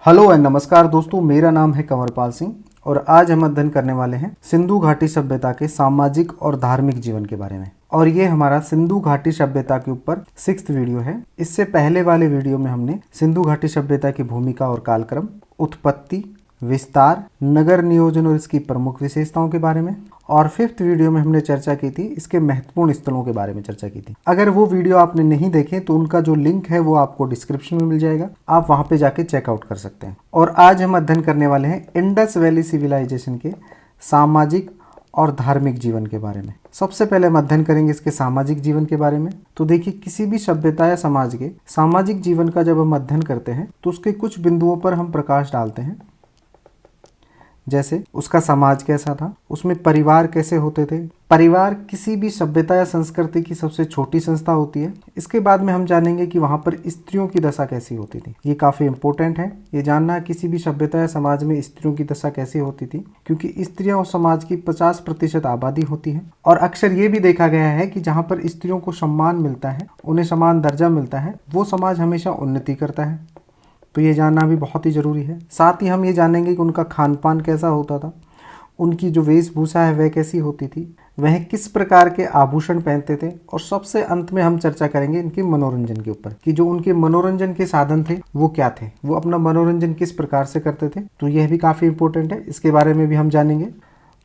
Hello and नमस्कार दोस्तों, मेरा नाम है कंवरपाल सिंह और आज हम अध्ययन करने वाले हैं सिंधु घाटी सभ्यता के सामाजिक और धार्मिक जीवन के बारे में। और ये हमारा सिंधु घाटी सभ्यता के ऊपर 6th वीडियो है। इससे पहले वाले वीडियो में हमने सिंधु घाटी सभ्यता की भूमिका और कालक्रम, उत्पत्ति, विस्तार, नगर नियोजन और इसकी प्रमुख विशेषताओं के बारे में, और 5th वीडियो में हमने चर्चा की थी इसके महत्वपूर्ण स्थलों के बारे में चर्चा की थी। अगर वो वीडियो आपने नहीं देखे तो उनका जो लिंक है वो आपको डिस्क्रिप्शन में मिल जाएगा, आप वहां पे जाके चेकआउट कर सकते हैं। और आज हम अध्ययन करने वाले हैं इंडस वैली सिविलाइजेशन के सामाजिक और धार्मिक जीवन के बारे में। सबसे पहले हम अध्ययन करेंगे इसके सामाजिक जीवन के बारे में। तो देखिए, किसी भी सभ्यता या समाज के सामाजिक जीवन का जब हम अध्ययन करते हैं तो उसके कुछ बिंदुओं पर हम प्रकाश डालते हैं, जैसे उसका समाज कैसा था, उसमें परिवार कैसे होते थे। परिवार किसी भी सभ्यता या संस्कृति की सबसे छोटी संस्था होती है। इसके बाद में हम जानेंगे कि वहाँ पर स्त्रियों की दशा कैसी होती थी। ये काफ़ी इंपॉर्टेंट है ये जानना, किसी भी सभ्यता या समाज में स्त्रियों की दशा कैसी होती थी, क्योंकि स्त्रियां उस समाज की 50% आबादी होती है। और अक्सर ये भी देखा गया है कि जहाँ पर स्त्रियों को सम्मान मिलता है, उन्हें समान दर्जा मिलता है, वो समाज हमेशा उन्नति करता है। तो ये जानना भी बहुत ही ज़रूरी है। साथ ही हम ये जानेंगे कि उनका खान पान कैसा होता था, उनकी जो वेशभूषा है वह कैसी होती थी, वह किस प्रकार के आभूषण पहनते थे, और सबसे अंत में हम चर्चा करेंगे इनके मनोरंजन के ऊपर कि जो उनके मनोरंजन के साधन थे वो क्या थे, वो अपना मनोरंजन किस प्रकार से करते थे। तो यह भी काफ़ी इंपॉर्टेंट है, इसके बारे में भी हम जानेंगे।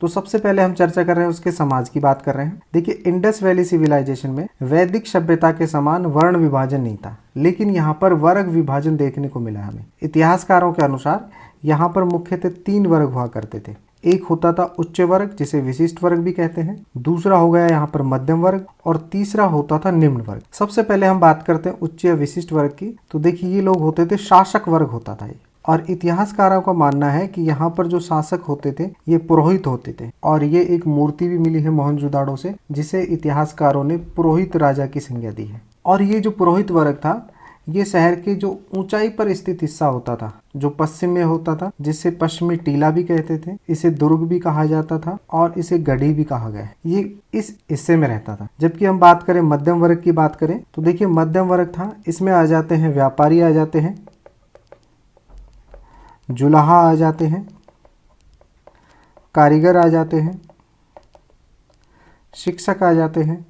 तो सबसे पहले हम चर्चा कर रहे हैं उसके समाज की बात कर रहे हैं। देखिए, इंडस वैली सिविलाइजेशन में वैदिक सभ्यता के समान वर्ण विभाजन नहीं था, लेकिन यहाँ पर वर्ग विभाजन देखने को मिला हमें। इतिहासकारों के अनुसार यहाँ पर मुख्यतः 3 वर्ग हुआ करते थे। एक होता था उच्च वर्ग, जिसे विशिष्ट वर्ग भी कहते हैं, दूसरा हो गया यहाँ पर मध्यम वर्ग, और तीसरा होता था निम्न वर्ग। सबसे पहले हम बात करते हैं उच्च या विशिष्ट वर्ग की। तो देखिए, ये लोग होते थे, शासक वर्ग होता था ये। और इतिहासकारों का मानना है कि यहाँ पर जो शासक होते थे ये पुरोहित होते थे, और ये एक मूर्ति भी मिली है मोहनजोदाड़ो से, जिसे इतिहासकारों ने पुरोहित राजा की संज्ञा दी है। और ये जो पुरोहित वर्ग था, ये शहर के जो ऊंचाई पर स्थित हिस्सा होता था, जो पश्चिम में होता था, जिसे पश्चिमी टीला भी कहते थे, इसे दुर्ग भी कहा जाता था, और इसे गढ़ी भी कहा गया है, ये इस हिस्से में रहता था। जबकि हम बात करें मध्यम वर्ग की बात करें तो देखिए, मध्यम वर्ग था, इसमें आ जाते हैं व्यापारी, आ जाते हैं जुलाहा, आ जाते हैं कारीगर, आ जाते हैं शिक्षक, आ जाते हैं।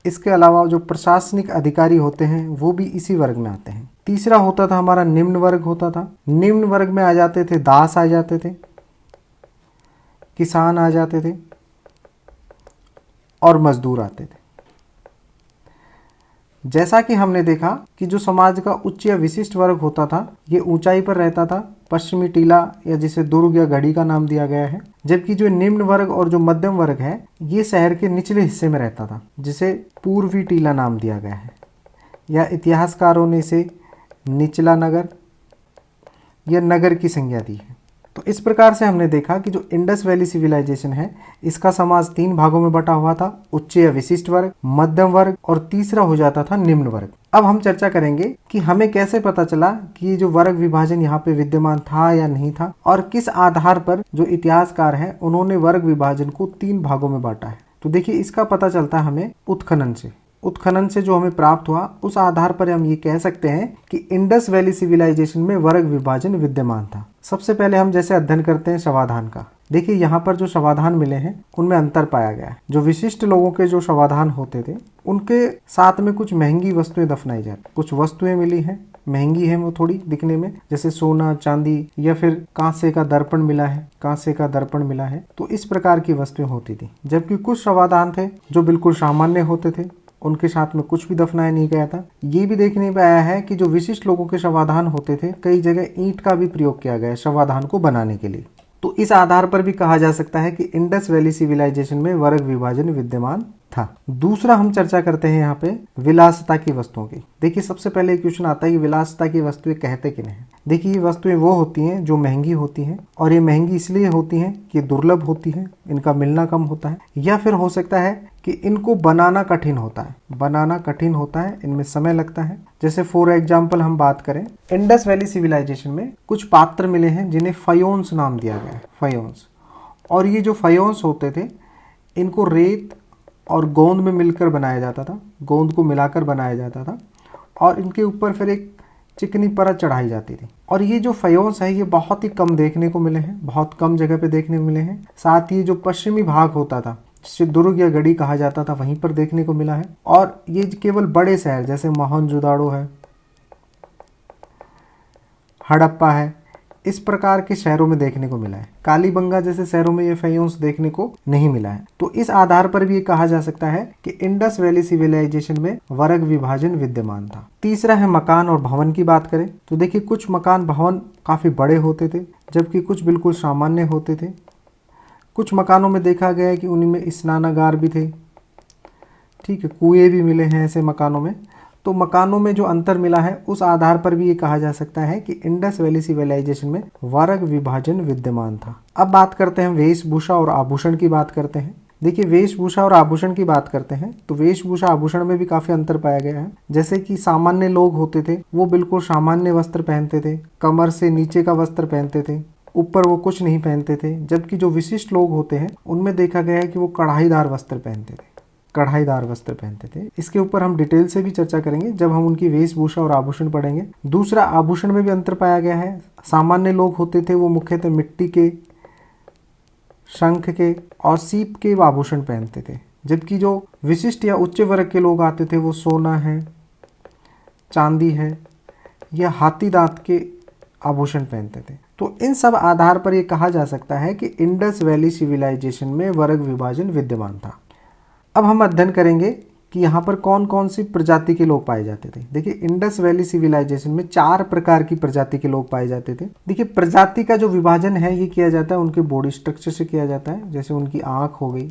इसके अलावा जो प्रशासनिक अधिकारी होते हैं वो भी इसी वर्ग में आते हैं। तीसरा होता था हमारा निम्न वर्ग होता था। निम्न वर्ग में आ जाते थे दास, आ जाते थे किसान, आ जाते थे और मजदूर आते थे। जैसा कि हमने देखा कि जो समाज का उच्च या विशिष्ट वर्ग होता था ये ऊंचाई पर रहता था, पश्चिमी टीला या जिसे दुर्ग या गढ़ी का नाम दिया गया है। जबकि जो निम्न वर्ग और जो मध्यम वर्ग है ये शहर के निचले हिस्से में रहता था, जिसे पूर्वी टीला नाम दिया गया है, या इतिहासकारों ने इसे निचला नगर या नगर की संज्ञा दी है। तो इस प्रकार से हमने देखा कि जो इंडस वैली सिविलाइजेशन है इसका समाज 3 भागों में बटा हुआ था, उच्च या विशिष्ट वर्ग, मध्यम वर्ग, और तीसरा हो जाता था निम्न वर्ग। अब हम चर्चा करेंगे कि हमें कैसे पता चला कि ये जो वर्ग विभाजन यहाँ पे विद्यमान था या नहीं था, और किस आधार पर जो इतिहासकार हैं उन्होंने वर्ग विभाजन को 3 भागों में बांटा है। तो देखिए, इसका पता चलता है हमें उत्खनन से। उत्खनन से जो हमें प्राप्त हुआ उस आधार पर हम ये कह सकते हैं कि इंडस वैली सिविलाइजेशन में वर्ग विभाजन विद्यमान था। सबसे पहले हम जैसे अध्ययन करते हैं शवाधान का। देखिए, यहाँ पर जो शवाधान मिले हैं उनमें अंतर पाया गया है। जो विशिष्ट लोगों के जो शवाधान होते थे उनके साथ में कुछ महंगी वस्तुएं दफनाई जाती। कुछ वस्तुएं मिली हैं, महंगी है वो थोड़ी दिखने में, जैसे सोना, चांदी, या फिर कांसे का दर्पण मिला है, कांसे का दर्पण मिला है। तो इस प्रकार की वस्तुएं होती थी। जबकि कुछ शवाधान थे जो बिल्कुल सामान्य होते थे, उनके साथ में कुछ भी दफनाया नहीं गया था। ये भी देखने में आया है कि जो विशिष्ट लोगों के शवाधान होते थे, कई जगह ईंट का भी प्रयोग किया गया है शवाधान को बनाने के लिए। तो इस आधार पर भी कहा जा सकता है कि इंडस वैली सिविलाइजेशन में वर्ग विभाजन विद्यमान था। दूसरा हम चर्चा करते हैं यहाँ पे विलासिता की वस्तुओं की। देखिए, सबसे पहले एक क्वेश्चन आता है कि विलासिता की वस्तुएं कहते किन्हें हैं। देखिए, ये वस्तुएं वो होती हैं जो महंगी होती हैं, और ये महंगी इसलिए होती हैं कि दुर्लभ होती हैं, इनका मिलना कम होता है, या फिर हो सकता है कि इनको बनाना कठिन होता है। बनाना कठिन होता है, इनमें समय लगता है। जैसे फॉर एग्जाम्पल हम बात करें, इंडस वैली सिविलाइजेशन में कुछ पात्र मिले हैं जिन्हें फयोन्स नाम दिया गया है, फयोन्स। और ये जो फयोन्स होते थे इनको रेत और गोंद में मिलकर बनाया जाता था, गोंद को मिलाकर बनाया जाता था, और इनके ऊपर फिर एक चिकनी परत चढ़ाई जाती थी। और ये जो फयोंस है ये बहुत ही कम देखने को मिले हैं, बहुत कम जगह पे देखने को मिले हैं। साथ ही जो पश्चिमी भाग होता था जिसे दुर्ग या गढ़ी कहा जाता था वहीं पर देखने को मिला है। और ये केवल बड़े शहर जैसे मोहनजोदाड़ो है, हड़प्पा है, इस प्रकार के शहरों में देखने को मिला है। कालीबंगा जैसे शहरों में ये फयोंस देखने को नहीं मिला है। तो इस आधार पर भी ये कहा जा सकता है कि इंडस वैली सिविलाइजेशन में वर्ग विभाजन विद्यमान था। तीसरा है मकान और भवन की बात करें तो देखिए कुछ मकान भवन काफी बड़े होते थे जबकि कुछ बिल्कुल सामान्य होते थे। कुछ मकानों में देखा गया है कि उन्हीं में स्नानागार भी थे, ठीक है, कुएं भी मिले हैं ऐसे मकानों में। तो मकानों में जो अंतर मिला है उस आधार पर भी ये कहा जा सकता है कि इंडस वैली सिविलाइजेशन में वर्ग विभाजन विद्यमान था। अब बात करते हैं वेशभूषा और आभूषण की बात करते हैं। देखिए वेशभूषा और आभूषण की बात करते हैं तो वेशभूषा आभूषण में भी काफी अंतर पाया गया है। जैसे कि सामान्य लोग होते थे वो बिल्कुल सामान्य वस्त्र पहनते थे, कमर से नीचे का वस्त्र पहनते थे, ऊपर वो कुछ नहीं पहनते थे। जबकि जो विशिष्ट लोग होते हैं उनमें देखा गया है कि वो कढ़ाईदार वस्त्र पहनते थे, कढ़ाईदार वस्त्र पहनते थे। इसके ऊपर हम डिटेल से भी चर्चा करेंगे जब हम उनकी वेशभूषा और आभूषण पढ़ेंगे। दूसरा, आभूषण में भी अंतर पाया गया है। सामान्य लोग होते थे वो मुख्यतः मिट्टी के, शंख के और सीप के आभूषण पहनते थे। जबकि जो विशिष्ट या उच्च वर्ग के लोग आते थे वो सोना है, चांदी है या हाथी दांत के आभूषण पहनते थे। तो इन सब आधार पर यह कहा जा सकता है कि इंडस वैली सिविलाइजेशन में वर्ग विभाजन विद्यमान था। अब हम अध्ययन करेंगे कि यहाँ पर कौन कौन सी प्रजाति के लोग पाए जाते थे। देखिए इंडस वैली सिविलाइजेशन में 4 प्रकार की प्रजाति के लोग पाए जाते थे। देखिए प्रजाति का जो विभाजन है ये किया जाता है उनके बॉडी स्ट्रक्चर से किया जाता है। जैसे उनकी आँख हो गई,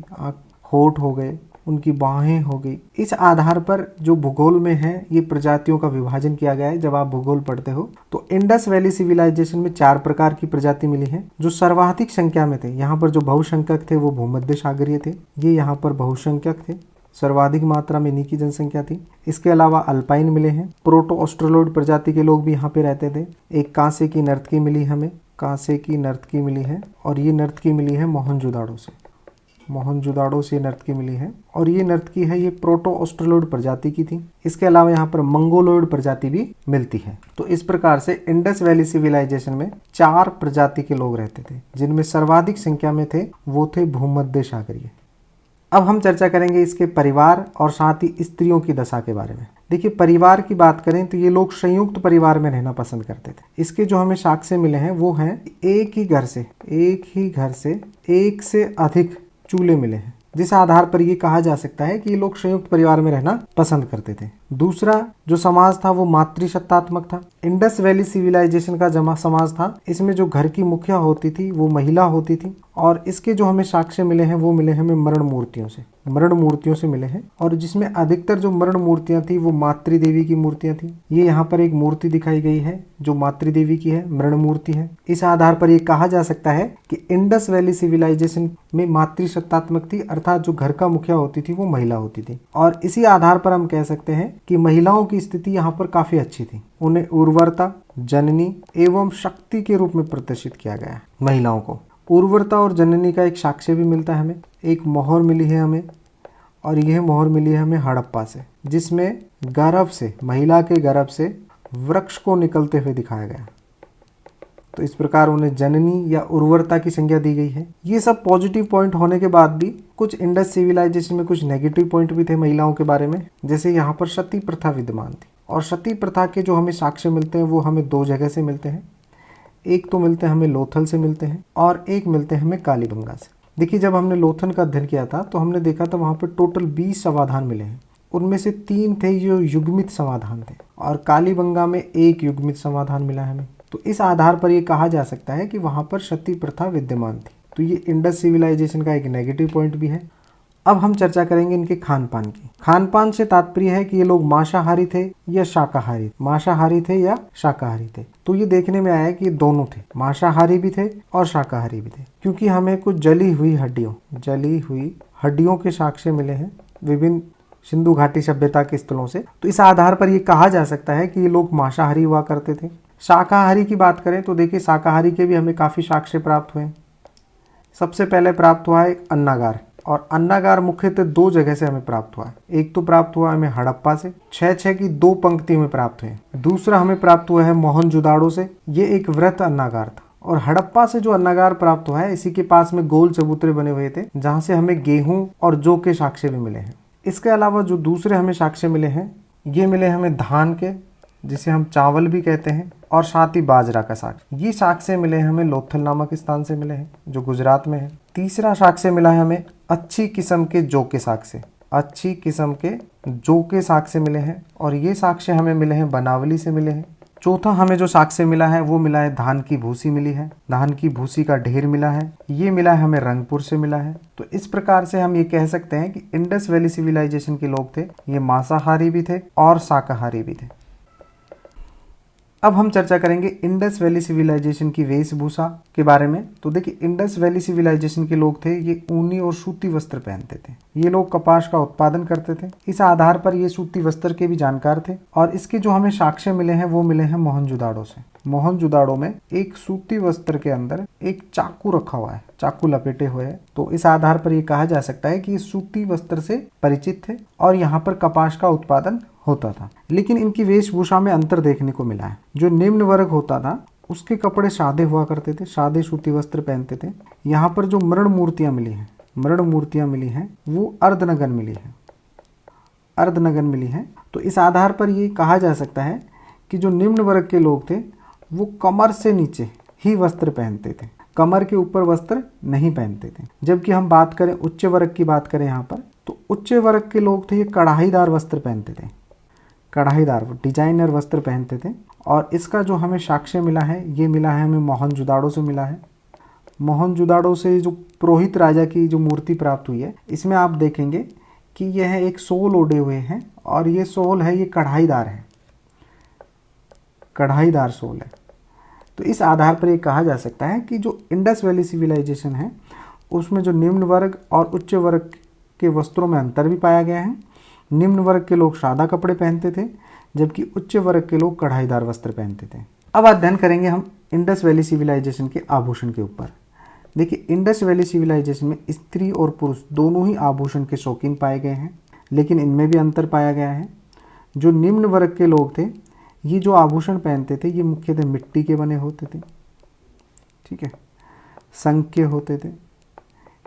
होठ हो गए, उनकी बाहें हो गई। इस आधार पर जो भूगोल में है ये प्रजातियों का विभाजन किया गया है। जब आप भूगोल पढ़ते हो तो इंडस वैली सिविलाइजेशन में 4 प्रकार की प्रजाति मिली है जो सर्वाधिक संख्या में थे। यहाँ पर जो बहुसंख्यक थे वो भूमध्य सागरीय थे, ये यहाँ पर बहुसंख्यक थे, सर्वाधिक मात्रा में इन्हीं की जनसंख्या थी। इसके अलावा अल्पाइन मिले हैं, प्रोटो ऑस्ट्रेलोइड प्रजाति के लोग भी यहाँ पे रहते थे। एक कांसे की नर्तकी मिली हमें, कांसे की नर्तकी मिली है और ये नर्तकी मिली है मोहनजोदाड़ो से, मोहनजोदाड़ो से नर्तकी मिली है और ये नर्तकी है ये प्रोटो ऑस्ट्रेलोइड प्रजाति की थी। इसके अलावा यहाँ पर मंगोलोइड प्रजाति भी मिलती है। तो इस प्रकार से इंडस वैली सिविलाइजेशन में 4 प्रजाति के लोग रहते थे जिनमें सर्वाधिक संख्या में थे वो थे भूमध्य सागरीय। अब हम चर्चा करेंगे इसके परिवार और साथ ही स्त्रियों की दशा के बारे में। देखिए परिवार की बात करें तो ये लोग संयुक्त परिवार में रहना पसंद करते थे। इसके जो हमें साक्ष्य मिले हैं वो हैं एक ही घर से एक से अधिक चूल्हे मिले हैं, जिस आधार पर ये कहा जा सकता है कि ये लोग संयुक्त परिवार में रहना पसंद करते थे। दूसरा जो समाज था वो मातृसत्तात्मक था। इंडस वैली सिविलाइजेशन का समाज था, इसमें जो घर की मुखिया होती थी वो महिला होती थी और इसके जो हमें साक्ष्य मिले हैं वो मिले हमें मरण मूर्तियों से मिले हैं और जिसमें अधिकतर जो मरण मूर्तियां थी वो मातृदेवी की मूर्तियां थी। ये यहाँ पर एक मूर्ति दिखाई गई है जो मातृदेवी की है, मरण मूर्ति है। इस आधार पर यह कहा जा सकता है कि इंडस वैली सिविलाइजेशन में मातृसत्तात्मक थी, अर्थात जो घर का मुखिया होती थी वो महिला होती थी। और इसी आधार पर हम कह सकते हैं कि महिलाओं की स्थिति यहाँ पर काफी अच्छी थी। उन्हें उर्वरता, जननी एवं शक्ति के रूप में प्रदर्शित किया गया है। महिलाओं को उर्वरता और जननी का एक साक्ष्य भी मिलता है हमें। एक मोहर मिली है हमें और यह मोहर मिली है हमें हड़प्पा से, जिसमें गर्भ से, महिला के गर्भ से वृक्ष को निकलते हुए दिखाया गया। तो इस प्रकार उन्हें जननी या उर्वरता की संज्ञा दी गई है। ये सब पॉजिटिव पॉइंट होने के बाद भी कुछ इंडस सिविलाइजेशन में कुछ नेगेटिव पॉइंट भी थे महिलाओं के बारे में। जैसे यहाँ पर सती प्रथा विद्यमान थी और सती प्रथा के जो हमें साक्ष्य मिलते हैं वो हमें 2 जगह से मिलते हैं। एक तो मिलते हैं हमें लोथल से मिलते हैं और एक मिलते हैं हमें कालीबंगा से। देखिए जब हमने लोथल का अध्ययन किया था तो हमने देखा था वहाँ पर टोटल 20 समाधान मिले हैं। उनमें से 3 थे जो युग्मित समाधान थे और कालीबंगा में 1 युग्मित समाधान मिला है हमें। तो इस आधार पर यह कहा जा सकता है कि वहाँ पर सती प्रथा विद्यमान थी। तो ये इंडस सिविलाइजेशन का एक नेगेटिव पॉइंट भी है। अब हम चर्चा करेंगे इनके खान पान की। खान पान से तात्पर्य है कि ये लोग मांसाहारी थे या शाकाहारी, मांसाहारी थे या शाकाहारी थे। तो ये देखने में आया कि ये दोनों थे, मांसाहारी भी थे और शाकाहारी भी थे, क्योंकि हमें कुछ जली हुई हड्डियों के साक्ष्य मिले हैं विभिन्न सिंधु घाटी सभ्यता के स्थलों से। तो इस आधार पर यह कहा जा सकता है कि ये लोग मांसाहारी हुआ करते थे। शाकाहारी की बात करें तो देखिए शाकाहारी के भी हमें काफी साक्ष्य प्राप्त हुए। सबसे पहले प्राप्त हुआ है अन्नागार और अन्नागार मुख्यतः दो जगह से हमें प्राप्त हुआ है। एक तो प्राप्त हुआ हमें हड़प्पा से, 6-6 की 2 पंक्ति हमें प्राप्त हुई। दूसरा हमें प्राप्त हुआ है मोहनजोदाड़ो से, ये एक वृत्त अन्नागार था। और हड़प्पा से जो अन्नागार प्राप्त हुआ है, इसी के पास में गोल चबूतरे बने हुए थे, जहाँ से हमें गेहूं और जौ के साक्ष्य भी मिले हैं। इसके अलावा जो दूसरे हमें साक्ष्य मिले हैं, ये मिले हमें धान के, जिसे हम चावल भी कहते हैं, और साथ ही बाजरा का साक्ष्य। ये साक्ष्य मिले हैं हमें लोथल नामक स्थान से मिले हैं, जो गुजरात में है। तीसरा साक्ष्य मिला है हमें अच्छी किस्म के जौ के साक्ष्य, अच्छी किस्म के जौ के साक्ष्य मिले हैं, और ये साक्ष्य हमें मिले हैं बनावली से मिले हैं। चौथा हमें जो साक्ष्य मिला है वो मिला है धान की भूसी मिली है, धान की भूसी का ढेर मिला है, ये मिला है हमें रंगपुर से मिला है। तो इस प्रकार से हम ये कह सकते हैं कि इंडस वैली सिविलाइजेशन के लोग थे, ये मांसाहारी भी थे और शाकाहारी भी थे। अब हम चर्चा करेंगे इंडस वैली सिविलाइजेशन की वेशभूषा के बारे में। तो देखिए, इंडस वैली सिविलाइजेशन के लोग थे, ये ऊनी और सूती वस्त्र पहनते थे। ये लोग कपास का उत्पादन करते थे। इस आधार पर ये सूती वस्त्र के भी जानकार थे। और इसके जो हमें साक्ष्य मिले हैं वो मिले हैं मोहनजोदाड़ो से। मोहनजोदाड़ो में एक सूती वस्त्र के अंदर एक चाकू रखा हुआ है, चाकू लपेटे हुए है। तो इस आधार पर ये कहा जा सकता है कि ये सूती वस्त्र से परिचित थे और यहाँ पर कपास का उत्पादन होता था। लेकिन इनकी वेशभूषा में अंतर देखने को मिला है। जो निम्न वर्ग होता था उसके कपड़े सादे हुआ करते थे, सादे सूती वस्त्र पहनते थे। यहाँ पर जो मृण मूर्तियाँ मिली हैं, मृण मूर्तियाँ मिली हैं, वो अर्धनगन मिली है, अर्धनगन मिली हैं। तो इस आधार पर ये कहा जा सकता है कि जो निम्न वर्ग के लोग थे वो कमर से नीचे ही वस्त्र पहनते थे, कमर के ऊपर वस्त्र नहीं पहनते थे। जबकि हम बात करें उच्च वर्ग की, बात करें यहाँ पर, तो उच्च वर्ग के लोग थे ये कढ़ाईदार वस्त्र पहनते थे, कढ़ाईदार डिजाइनर वस्त्र पहनते थे। और इसका जो हमें साक्ष्य मिला है ये मिला है हमें मोहनजोदाड़ो से मिला है। मोहनजोदाड़ो से जो पुरोहित राजा की जो मूर्ति प्राप्त हुई है, इसमें आप देखेंगे कि यह एक सोल ओढ़े हुए हैं और ये सोल है, ये कढ़ाईदार है, कढ़ाईदार सोल है। तो इस आधार पर ये कहा जा सकता है कि जो इंडस वैली सिविलाइजेशन है उसमें जो निम्न वर्ग और उच्च वर्ग के वस्त्रों में अंतर भी पाया गया है। निम्न वर्ग के लोग सादा कपड़े पहनते थे, जबकि उच्च वर्ग के लोग कढ़ाईदार वस्त्र पहनते थे। अब अध्ययन करेंगे हम इंडस वैली सिविलाइजेशन के आभूषण के ऊपर। देखिए, इंडस वैली सिविलाइजेशन में स्त्री और पुरुष दोनों ही आभूषण के शौकीन पाए गए हैं, लेकिन इनमें भी अंतर पाया गया है। जो निम्न वर्ग के लोग थे ये जो आभूषण पहनते थे ये मुख्यतः मिट्टी के बने होते थे, ठीक है, शंख के होते थे,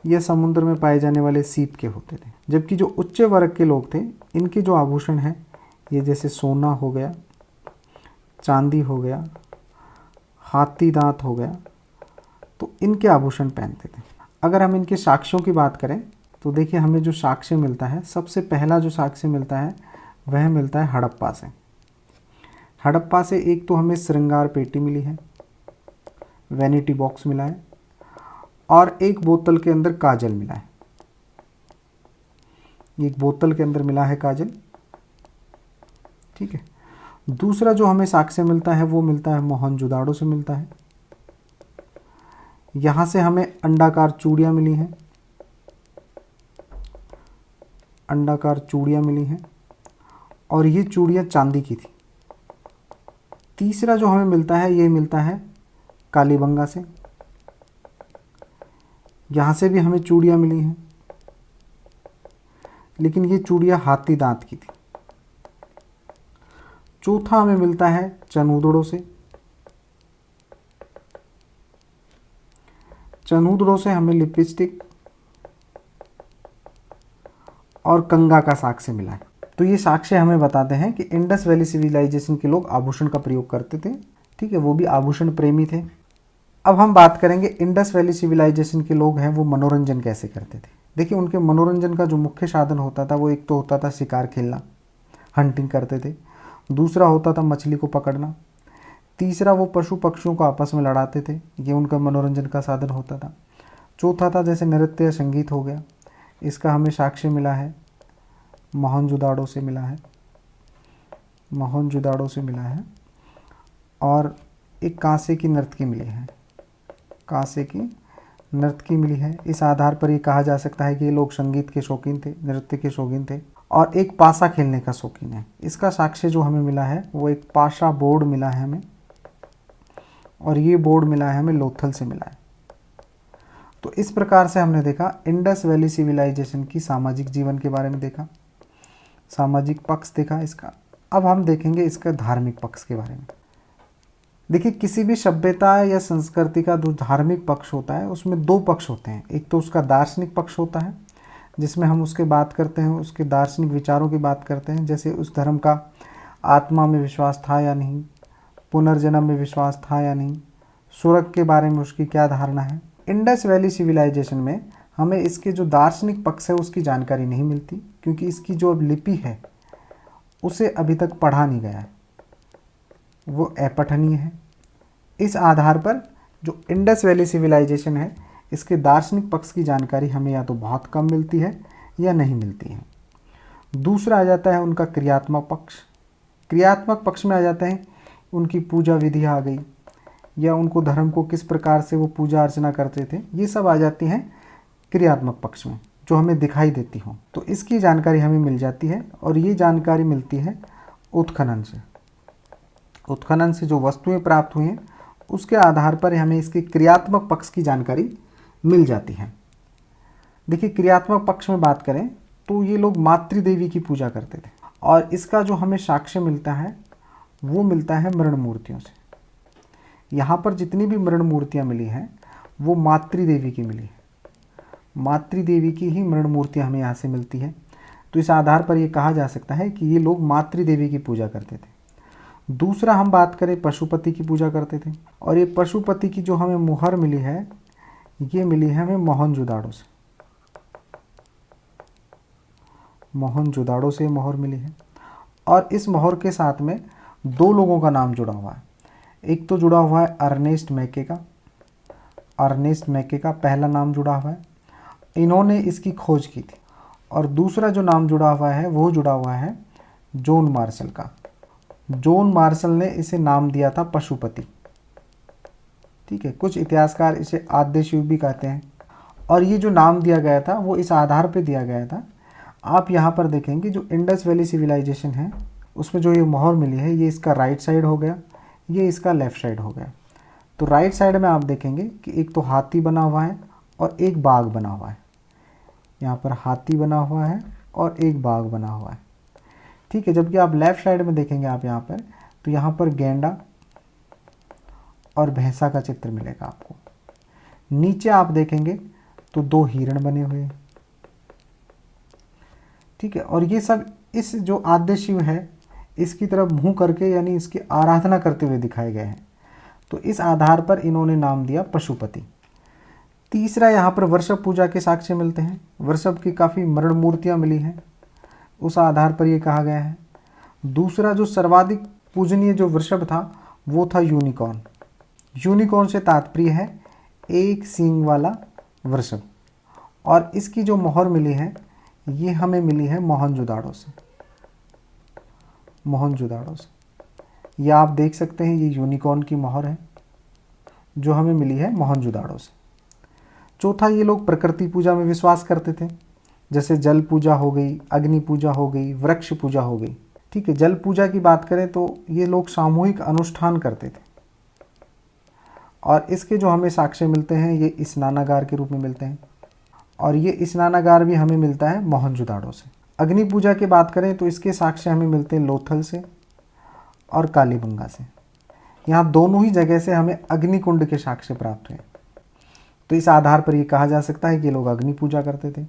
ये समुद्र में पाए जाने वाले सीप के होते थे। जबकि जो उच्च वर्ग के लोग थे इनके जो आभूषण हैं ये जैसे सोना हो गया, चांदी हो गया, हाथी दांत हो गया, तो इनके आभूषण पहनते थे। अगर हम इनके साक्ष्यों की बात करें तो देखिए, हमें जो साक्ष्य मिलता है, सबसे पहला जो साक्ष्य मिलता है वह मिलता है हड़प्पा से। हड़प्पा से एक तो हमें श्रृंगार पेटी मिली है, वैनिटी बॉक्स मिला है, और एक बोतल के अंदर काजल मिला है, एक बोतल के अंदर मिला है काजल, ठीक है। दूसरा जो हमें साक्ष्य मिलता है वो मिलता है मोहनजोदाड़ो से मिलता है। यहाँ से हमें अंडाकार चूड़ियाँ मिली हैं, अंडाकार चूड़ियाँ मिली हैं, और ये चूड़ियाँ चांदी की थी। तीसरा जो हमें मिलता है ये मिलता है कालीबंगा से, यहाँ से भी हमें चूड़ियाँ मिली हैं, लेकिन ये चूड़ियाँ हाथी दांत की थी। चौथा हमें मिलता है चनूदड़ों से, चनूदड़ों से हमें लिपस्टिक और कंगा का साक्ष्य मिला है। तो ये साक्ष्य हमें बताते हैं कि इंडस वैली सिविलाइजेशन के लोग आभूषण का प्रयोग करते थे, ठीक है, वो भी आभूषण प्रेमी थे। अब हम बात करेंगे इंडस वैली सिविलाइजेशन के लोग हैं वो मनोरंजन कैसे करते थे। देखिए, उनके मनोरंजन का जो मुख्य साधन होता था वो एक तो होता था शिकार खेलना, हंटिंग करते थे। दूसरा होता था मछली को पकड़ना। तीसरा वो पशु पक्षियों को आपस में लड़ाते थे, ये उनका मनोरंजन का साधन होता था। चौथा था जैसे नृत्य या संगीत हो गया, इसका हमें साक्ष्य मिला है मोहनजोदाड़ो से मिला है, मोहनजोदाड़ो से मिला है। और एक कांसे की नर्तकी मिली है, कांसे की नर्तकी मिली है। इस आधार पर ये कहा जा सकता है कि ये लोग संगीत के शौकीन थे, नृत्य के शौकीन थे। और एक पासा खेलने का शौकीन है। इसका साक्ष्य जो हमें मिला है वो एक पासा बोर्ड मिला है हमें, और ये बोर्ड मिला है हमें लोथल से मिला है। तो इस प्रकार से हमने देखा इंडस वैली सिविलाइजेशन की सामाजिक जीवन के बारे में देखा, सामाजिक पक्ष देखा इसका। अब हम देखेंगे इसका धार्मिक पक्ष के बारे में। देखिए, किसी भी सभ्यता या संस्कृति का जो धार्मिक पक्ष होता है उसमें दो पक्ष होते हैं। एक तो उसका दार्शनिक पक्ष होता है जिसमें हम उसके बात करते हैं, उसके दार्शनिक विचारों की बात करते हैं, जैसे उस धर्म का आत्मा में विश्वास था या नहीं, पुनर्जन्म में विश्वास था या नहीं, स्वर्ग के बारे में उसकी क्या धारणा है। इंडस वैली सिविलाइजेशन में हमें इसके जो दार्शनिक पक्ष है उसकी जानकारी नहीं मिलती, क्योंकि इसकी जो लिपि है उसे अभी तक पढ़ा नहीं गया है, वो अपठनीय है। इस आधार पर जो इंडस वैली सिविलाइजेशन है इसके दार्शनिक पक्ष की जानकारी हमें या तो बहुत कम मिलती है या नहीं मिलती है। दूसरा आ जाता है उनका क्रियात्मक पक्ष। क्रियात्मक पक्ष में आ जाते हैं उनकी पूजा विधि आ गई, या उनको धर्म को किस प्रकार से वो पूजा अर्चना करते थे, ये सब आ जाती हैं क्रियात्मक पक्ष में, जो हमें दिखाई देती हो। तो इसकी जानकारी हमें मिल जाती है, और ये जानकारी मिलती है उत्खनन से। उत्खनन से जो वस्तुएं प्राप्त हुई हैं उसके आधार पर हमें इसके क्रियात्मक पक्ष की जानकारी मिल जाती है। देखिए, क्रियात्मक पक्ष में बात करें तो ये लोग मातृदेवी की पूजा करते थे, और इसका जो हमें साक्ष्य मिलता है वो मिलता है मृण मूर्तियों से। यहाँ पर जितनी भी मृण मूर्तियाँ मिली हैं वो मातृदेवी की मिली है, मातृदेवी की ही मृण मूर्तियाँ हमें यहाँ से मिलती है। तो इस आधार पर ये कहा जा सकता है कि ये लोग मातृदेवी की पूजा करते थे। दूसरा हम बात करें, पशुपति की पूजा करते थे, और ये पशुपति की जो हमें मुहर मिली है ये मिली है हमें मोहनजोदाड़ो से। मोहनजोदाड़ो से मोहर मिली है, और इस मोहर के साथ में दो लोगों का नाम जुड़ा हुआ है। एक तो जुड़ा हुआ है अर्नेस्ट मैके का, अर्नेस्ट मैके का पहला नाम जुड़ा हुआ है, इन्होंने इसकी खोज की थी। और दूसरा जो नाम जुड़ा हुआ है वो जुड़ा हुआ है जॉन मार्शल का। जॉन मार्शल ने इसे नाम दिया था पशुपति। ठीक है, कुछ इतिहासकार इसे आद्य शिव भी कहते हैं। और ये जो नाम दिया गया था वो इस आधार पे दिया गया था। आप यहाँ पर देखेंगे जो इंडस वैली सिविलाइजेशन है उसमें जो ये मोहर मिली है ये इसका राइट साइड हो गया, ये इसका लेफ़्ट साइड हो गया। तो राइट साइड में आप देखेंगे कि एक तो हाथी बना हुआ है और एक बाघ बना हुआ है। यहाँ पर हाथी बना हुआ है और एक बाघ बना हुआ है। ठीक है, जबकि आप लेफ़्ट साइड में देखेंगे आप यहाँ पर, तो यहाँ पर गेंडा और भैंसा का चित्र मिलेगा आपको। नीचे आप देखेंगे तो दो हिरण बने हुए हैं। ठीक है, और ये सब इस जो आद्य शिव है इसकी तरफ मुंह करके, यानी इसकी आराधना करते हुए दिखाए गए हैं। तो इस आधार पर इन्होंने नाम दिया पशुपति। तीसरा यहाँ पर वृषभ पूजा के साक्ष्य मिलते हैं। वृषभ की काफ़ी मृण मूर्तियाँ मिली हैं, उस आधार पर ये कहा गया है। दूसरा जो सर्वाधिक पूजनीय जो वृषभ था वो था यूनिकॉर्न। यूनिकॉर्न से तात्पर्य है एक सींग वाला वृषभ, और इसकी जो मोहर मिली है ये हमें मिली है मोहनजोदाड़ो से। मोहनजोदाड़ो से यह आप देख सकते हैं, ये यूनिकॉर्न की मोहर है जो हमें मिली है मोहनजोदाड़ो से। चौथा, ये लोग प्रकृति पूजा में विश्वास करते थे, जैसे जल पूजा हो गई, अग्नि पूजा हो गई, वृक्ष पूजा हो गई। ठीक है, जल पूजा की बात करें तो ये लोग सामूहिक अनुष्ठान करते थे, और इसके जो हमें साक्ष्य मिलते हैं ये स्नानागार के रूप में मिलते हैं, और ये स्नानागार भी हमें मिलता है मोहनजोदाड़ो से। अग्नि पूजा की बात करें तो इसके साक्ष्य हमें मिलते हैं लोथल से और कालीबंगा से। यहाँ दोनों ही जगह से हमें अग्निकुंड के साक्ष्य प्राप्त हुए। तो इस आधार पर ये कहा जा सकता है कि ये लोग अग्नि पूजा करते थे।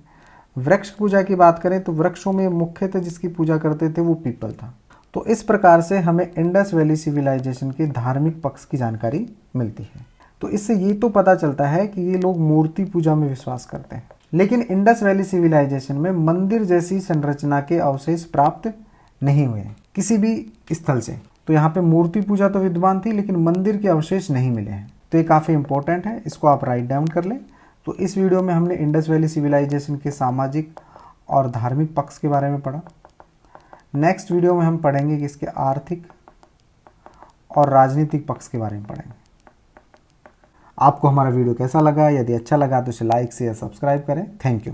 वृक्ष पूजा की बात करें तो वृक्षों में मुख्यतः जिसकी पूजा करते थे वो पीपल था। तो इस प्रकार से हमें इंडस वैली सिविलाइजेशन के धार्मिक पक्ष की जानकारी मिलती है। तो इससे ये तो पता चलता है कि ये लोग मूर्ति पूजा में विश्वास करते हैं। लेकिन इंडस वैली सिविलाइजेशन में मंदिर जैसी संरचना के अवशेष प्राप्त नहीं हुए हैं किसी भी स्थल से। तो यहाँ पे मूर्ति पूजा तो विद्यमान थी लेकिन मंदिर के अवशेष नहीं मिले हैं। तो ये काफ़ी इंपॉर्टेंट है, इसको आप राइट डाउन कर लें। तो इस वीडियो में हमने इंडस वैली सिविलाइजेशन के सामाजिक और धार्मिक पक्ष के बारे में पढ़ा। नेक्स्ट वीडियो में हम पढ़ेंगे कि इसके आर्थिक और राजनीतिक पक्ष के बारे में पढ़ेंगे। आपको हमारा वीडियो कैसा लगा? यदि अच्छा लगा तो इसे लाइक शेयर सब्सक्राइब करें। Thank you.